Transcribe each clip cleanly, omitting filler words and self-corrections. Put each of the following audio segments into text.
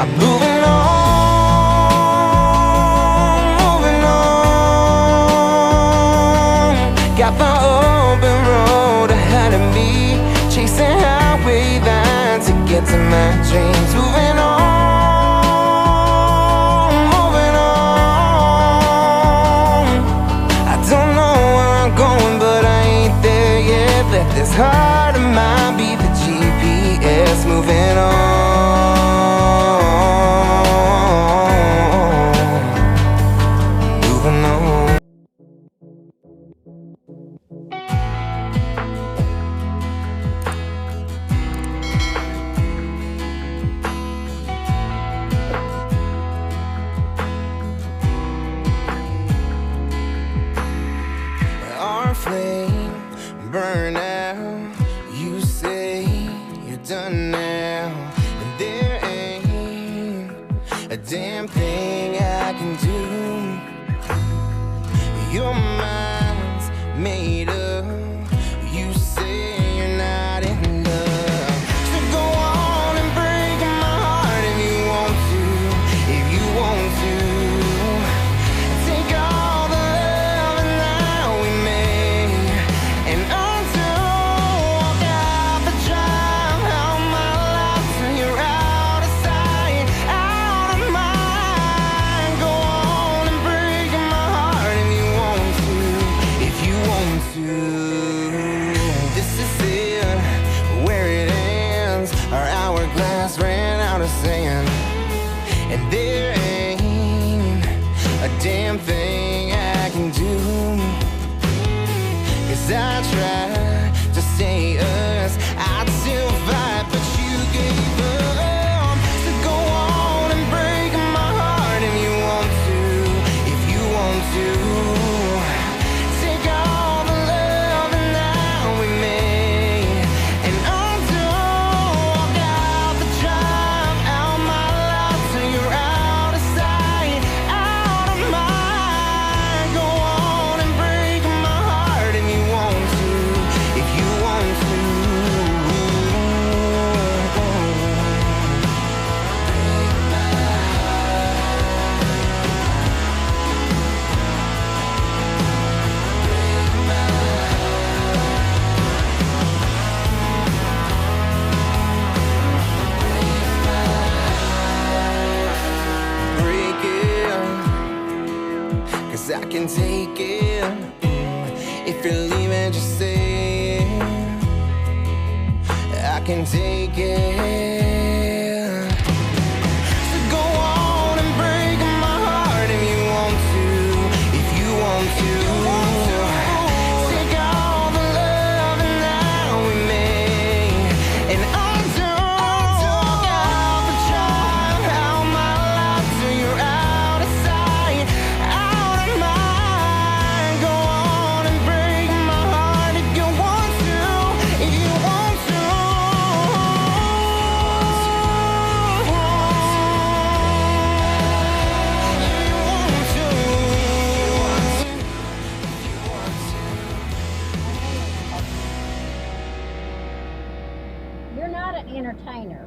I'm moving on. Got the open road ahead of me, chasing highway lines to get to my dreams. Moving on, moving on. I don't know where I'm going, but I ain't there yet. Let this heart of mine be the GPS. Moving on. Our flame burn out. You say you're done now, and there ain't a damn thing I can do. Your mind's made up. You say you're not in love, so go on and break my heart if you want to. If you want to, take all the love that we made and undo. Walk out the drive out my life till you're out of sight, out of mind. Go on and break my heart if you want to. If you want to, this is it, where it ends. Our hourglass ran out of sand, and there ain't a damn thing I can do. 'Cause I tried to say us, I'd still fight, but you gave up. So go on and break my heart if you want to. If you want to, take all the love that we made and undo. Walk out the drive out my life till you're out of sight, out of mind. Go on and break my heart if you want to. If you want to. Break it, 'cause I can take it. If you're leaving, just say it. I can take it. So go on and break my heart if you want to. If you want to, take all the love that we made and undo. Walk out the drive out my life till you're out of sight, out of mind. Go on and break my heart if you want to. If you want to. You're not an entertainer.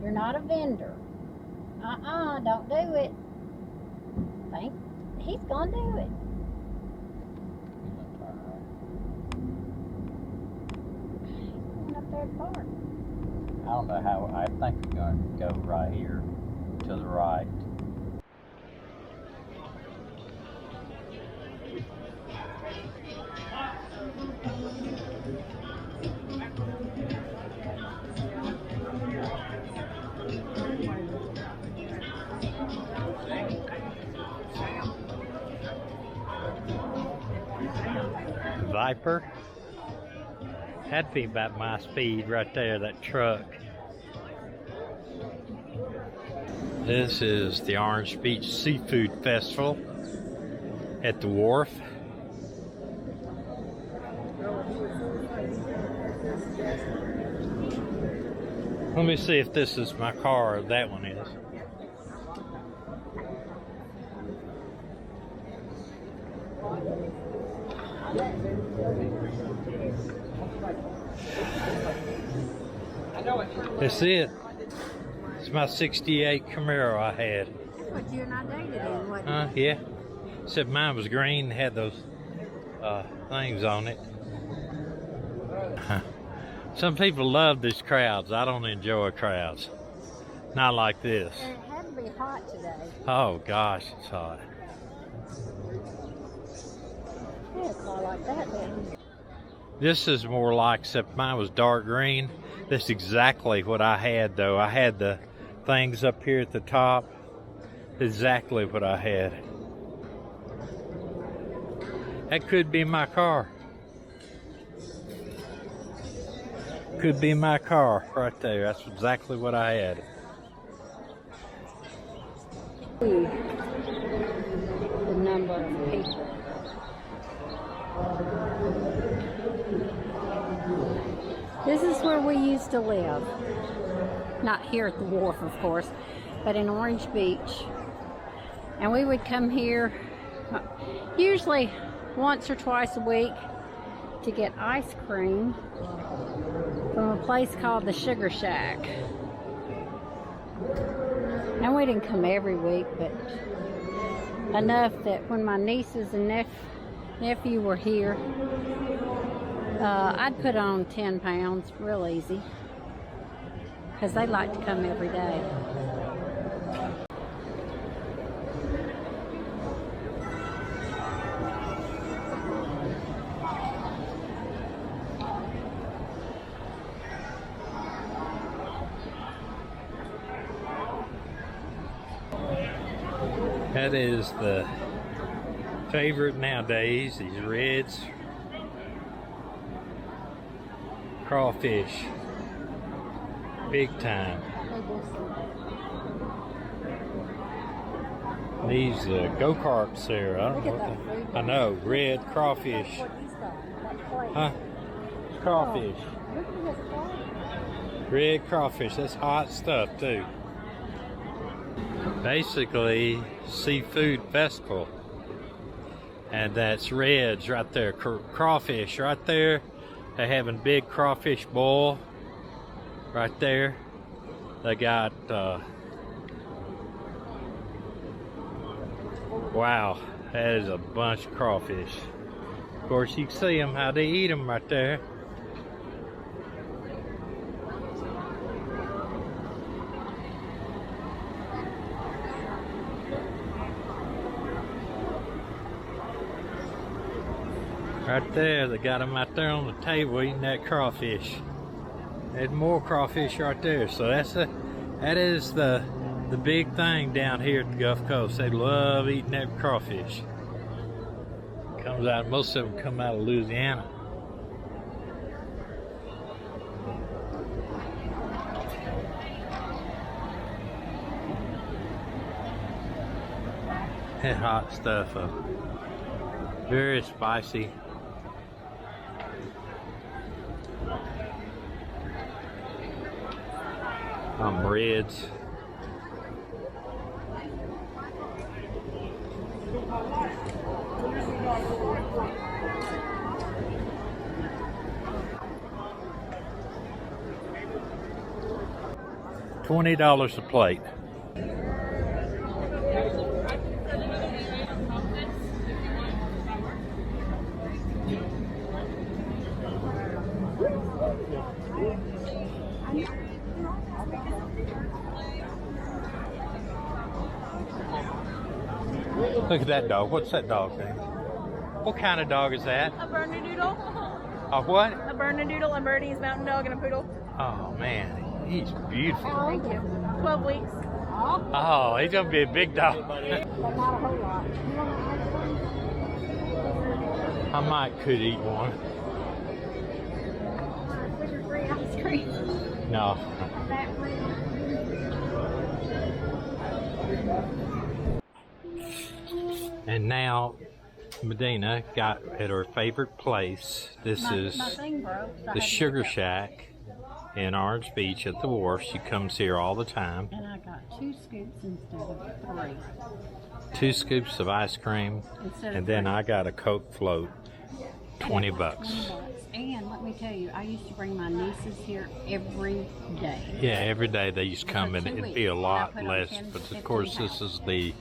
You're not a vendor. Don't do it. Think he's gonna do it. He's going up there to park. I don't know how, I think you're going to go right here to the right. Viper. That'd be about my speed right there, that truck. This is the Orange Beach Seafood Festival at the wharf. Let me see if this is my car or that one is. That's it. It's my 68 Camaro I had. What you and I dated in, wasn't it? Yeah. Except mine was green, had those things on it. Some people love these crowds. I don't enjoy crowds. Not like this. And it had to be hot today. Oh gosh, it's hot. Yeah, it's all like that then. This is more like, except mine was dark green. That's exactly what I had though. I had the things up here at the top. Exactly what I had. That could be my car. Could be my car right there. That's exactly what I had. The number of people. This is where we used to live. Not here at the wharf, of course, but in Orange Beach. And we would come here usually once or twice a week to get ice cream from a place called the Sugar Shack. And we didn't come every week, but enough that when my nieces and nephew were here, I'd put on 10 pounds real easy because they like to come every day. That is the favorite nowadays, these reds. Crawfish. Big time. These go-karts there, I don't know what I know, red crawfish. Huh? Crawfish. Red crawfish, that's hot stuff too. Basically, seafood festival. And that's reds right there, crawfish right there. They're having big crawfish boil right there. They got, wow, that is a bunch of crawfish. Of course, you can see them, how they eat them right there. Right there, they got them out there on the table eating that crawfish. There's more crawfish right there. So that is the big thing down here at the Gulf Coast. They love eating that crawfish. Comes out, most of them come out of Louisiana. That hot stuff, very spicy. Reds. $20 a plate. Look at that dog. What's that dog's name? What kind of dog is that? A Bernedoodle. A what? A Bernedoodle, a Birdie's mountain dog, and a poodle. Oh man, he's beautiful. Thank you. 12 weeks. Oh, he's gonna be a big dog. But not a whole lot. I could eat one. Sugar-free ice cream. No. Fat-free. And now Meddena got at her favorite place. This is the Sugar Shack in Orange Beach at the wharf. She comes here all the time. And I got 2 scoops instead of 3. 2 scoops of ice cream, and then I got a Coke float, $20. And let me tell you, I used to bring my nieces here every day. Yeah, every day they used to come, and 2 it'd weeks, be a and I lot put on less. 10, But of 15 course, this pounds. is the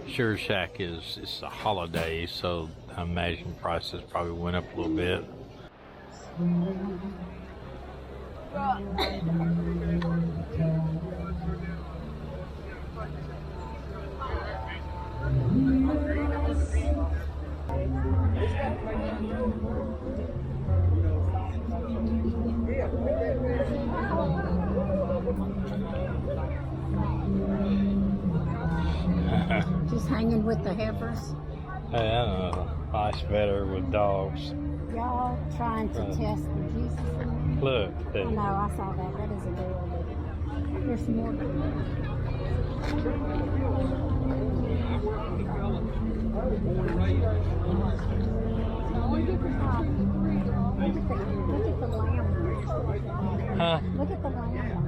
Sure Shack it's a holiday, so I imagine prices probably went up a little bit. Just hanging with the heifers. I don't know. Life's better with dogs. Y'all trying to test the Jesus in me? Look, I know, I saw that. That is adorable. There's some more. Look at the lamb. huh? Look at the lamb.